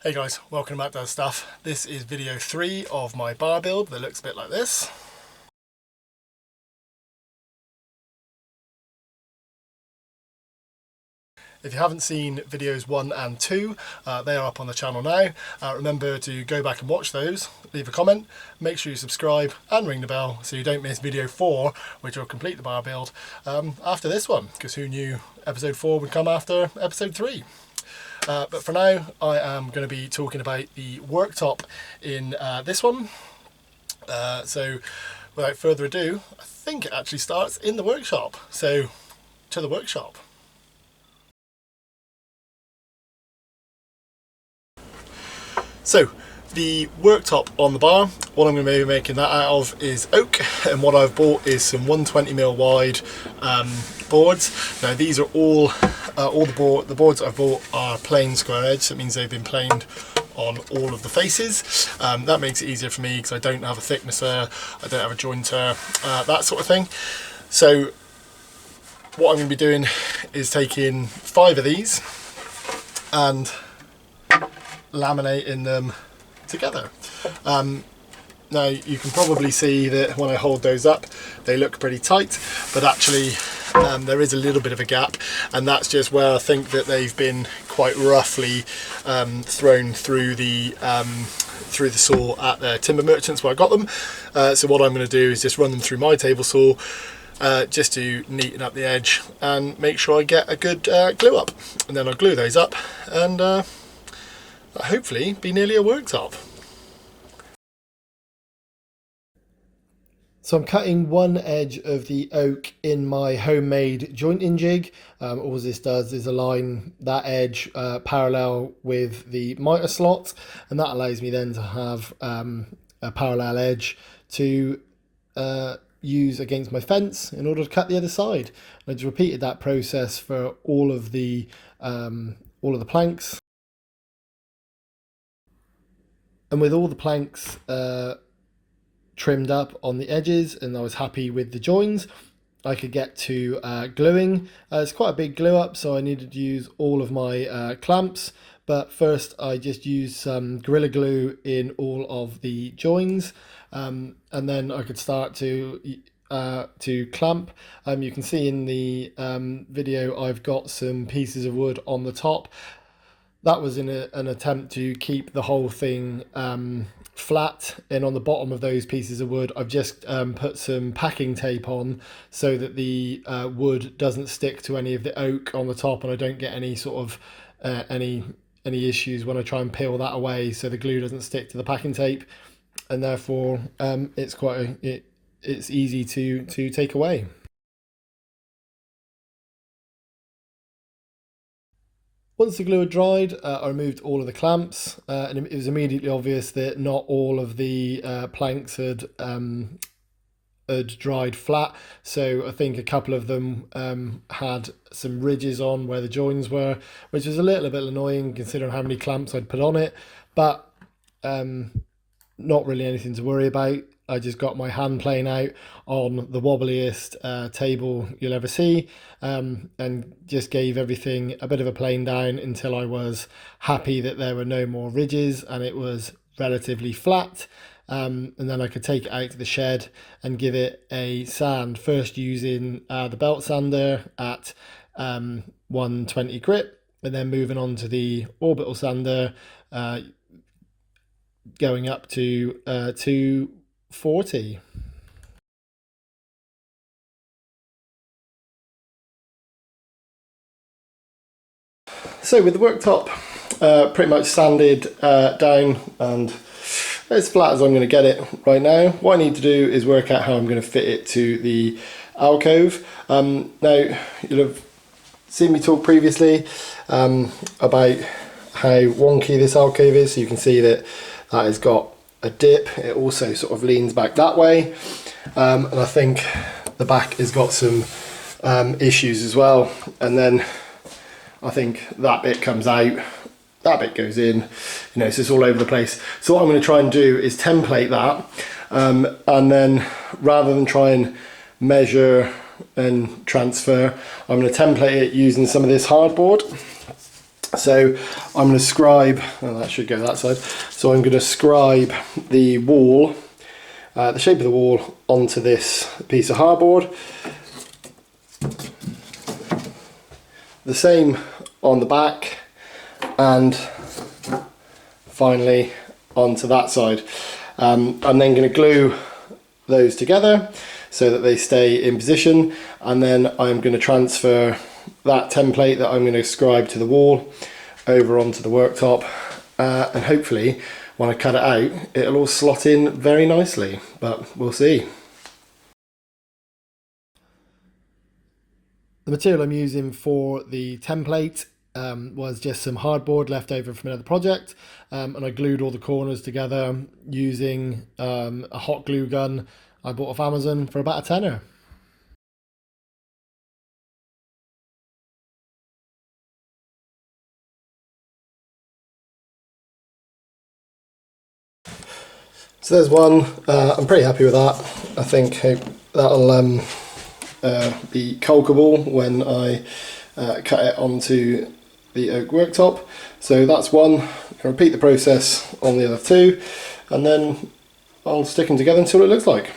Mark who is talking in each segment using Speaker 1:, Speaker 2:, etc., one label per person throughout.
Speaker 1: Hey guys, welcome back to the stuff. This is video 3 of my bar build that looks a bit like this. If you haven't seen videos 1 and 2, they are up on the channel now. Remember to go back and watch those, leave a comment, make sure you subscribe and ring the bell so you don't miss video 4, which will complete the bar build after this one, because who knew episode 4 would come after episode 3. But for now, I am going to be talking about the worktop in this one. So without further ado, I think it actually starts in the workshop. So to the workshop. So the worktop on the bar, what I'm going to be making that out of is oak, and what I've bought is some 120mm wide boards. Now these are all the boards I've bought are plain square edge, so it means they've been planed on all of the faces. That makes it easier for me because I don't have a thicknesser, I don't have a jointer, that sort of thing. So what I'm going to be doing is taking 5 of these and laminating them together. Now you can probably see that when I hold those up they look pretty tight, but actually there is a little bit of a gap, and that's just where I think that they've been quite roughly thrown through the saw at the timber merchants where I got them. So what I'm going to do is just run them through my table saw just to neaten up the edge and make sure I get a good glue up, and then I'll glue those up and hopefully be nearly a worktop. So I'm cutting one edge of the oak in my homemade jointing jig. All this does is align that edge parallel with the miter slot, and that allows me then to have a parallel edge to use against my fence in order to cut the other side. And I just repeated that process for all of the planks. And with all the planks trimmed up on the edges and I was happy with the joins, I could get to gluing. It's quite a big glue up, so I needed to use all of my clamps, but first I just used some Gorilla Glue in all of the joins, and then I could start to clamp. You can see in the video I've got some pieces of wood on the top. That was in an attempt to keep the whole thing flat, and on the bottom of those pieces of wood I've just put some packing tape on so that the wood doesn't stick to any of the oak on the top, and I don't get any sort of any issues when I try and peel that away, so the glue doesn't stick to the packing tape, and therefore it's easy to take away. Once the glue had dried, I removed all of the clamps, and it was immediately obvious that not all of the planks had dried flat. So I think a couple of them had some ridges on where the joins were, which was a little bit annoying considering how many clamps I'd put on it, but not really anything to worry about. I just got my hand plane out on the wobbliest table you'll ever see, and just gave everything a bit of a plane down until I was happy that there were no more ridges and it was relatively flat. And then I could take it out to the shed and give it a sand, first using the belt sander at 120 grit, and then moving on to the orbital sander going up to 240. So with the worktop pretty much sanded down and as flat as I'm going to get it right now, what I need to do is work out how I'm going to fit it to the alcove. Now you'll have seen me talk previously about how wonky this alcove is, so you can see that has got a dip. It also sort of leans back that way, and I think the back has got some issues as well, and then I think that bit comes out, that bit goes in, you know, so it's all over the place. So what I'm going to try and do is template that, and then rather than try and measure and transfer, I'm going to template it using some of this hardboard. So I'm going to scribe, oh, that should go that side. So I'm going to scribe the wall, the shape of the wall, onto this piece of hardboard. The same on the back, and finally onto that side. I'm then going to glue those together so that they stay in position, and then I'm going to transfer that template that I'm going to scribe to the wall over onto the worktop, and hopefully when I cut it out it'll all slot in very nicely, but we'll see. The material I'm using for the template was just some hardboard left over from another project, and I glued all the corners together using a hot glue gun I bought off Amazon for about a tenner. So there's one. I'm pretty happy with that. I think that'll be calkable when I cut it onto the oak worktop. So that's one. I'll repeat the process on the other two, and then I'll stick them together and see what it looks like.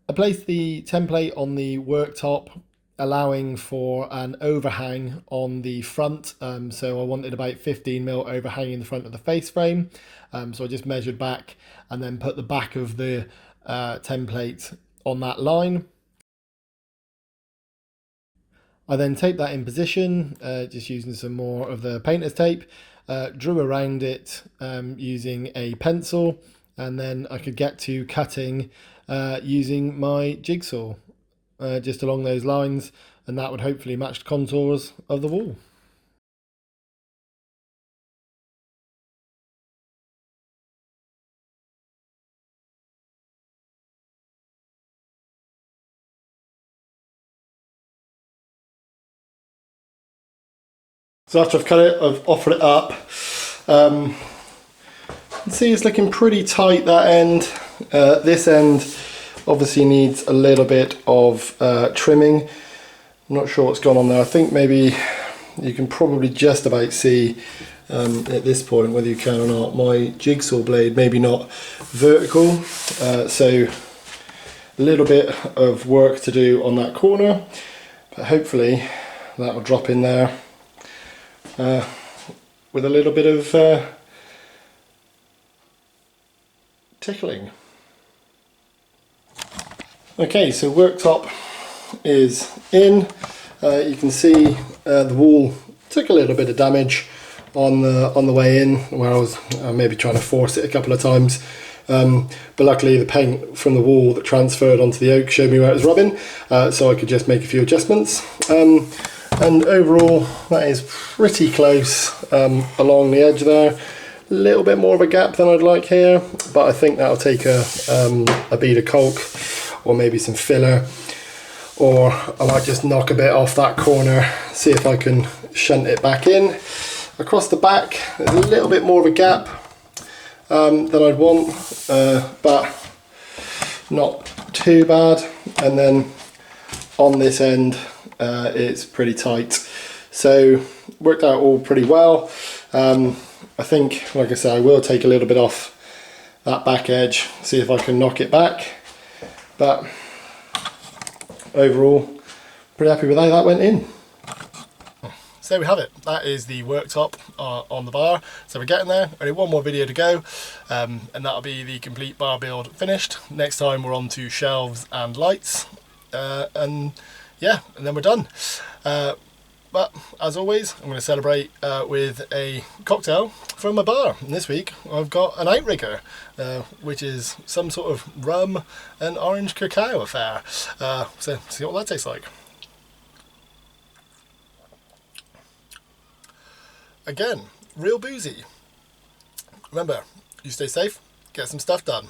Speaker 1: I placed the template on the worktop, allowing for an overhang on the front. So I wanted about 15mm overhang in the front of the face frame. So I just measured back and then put the back of the template on that line. I then taped that in position, just using some more of the painter's tape, drew around it using a pencil, and then I could get to cutting using my jigsaw just along those lines, and that would hopefully match the contours of the wall. So after I've cut it, I've offered it up. You can see it's looking pretty tight, that end. This end obviously needs a little bit of trimming. I'm not sure what's gone on there. I think maybe you can probably just about see at this point, whether you can or not, my jigsaw blade maybe not vertical. So a little bit of work to do on that corner, but hopefully that will drop in there with a little bit of tickling. Okay, so worktop is in. You can see the wall took a little bit of damage on the way in, where I was maybe trying to force it a couple of times. But luckily the paint from the wall that transferred onto the oak showed me where it was rubbing, so I could just make a few adjustments. And overall that is pretty close along the edge there. A little bit more of a gap than I'd like here, but I think that'll take a bead of caulk or maybe some filler, or I might just knock a bit off that corner, see if I can shunt it back in. Across the back there's a little bit more of a gap than I'd want, but not too bad. And then on this end it's pretty tight, so worked out all pretty well. I think, like I said, I will take a little bit off that back edge, see if I can knock it back, but overall pretty happy with how that went in. So there we have it. That is the worktop on the bar. So we're getting there. Only one more video to go, and that'll be the complete bar build finished. Next time we're on to shelves and lights, and yeah, and then we're done. But as always, I'm going to celebrate with a cocktail from my bar. And this week I've got an outrigger, which is some sort of rum and orange cacao affair. So see what that tastes like. Again, real boozy. Remember, you stay safe, get some stuff done.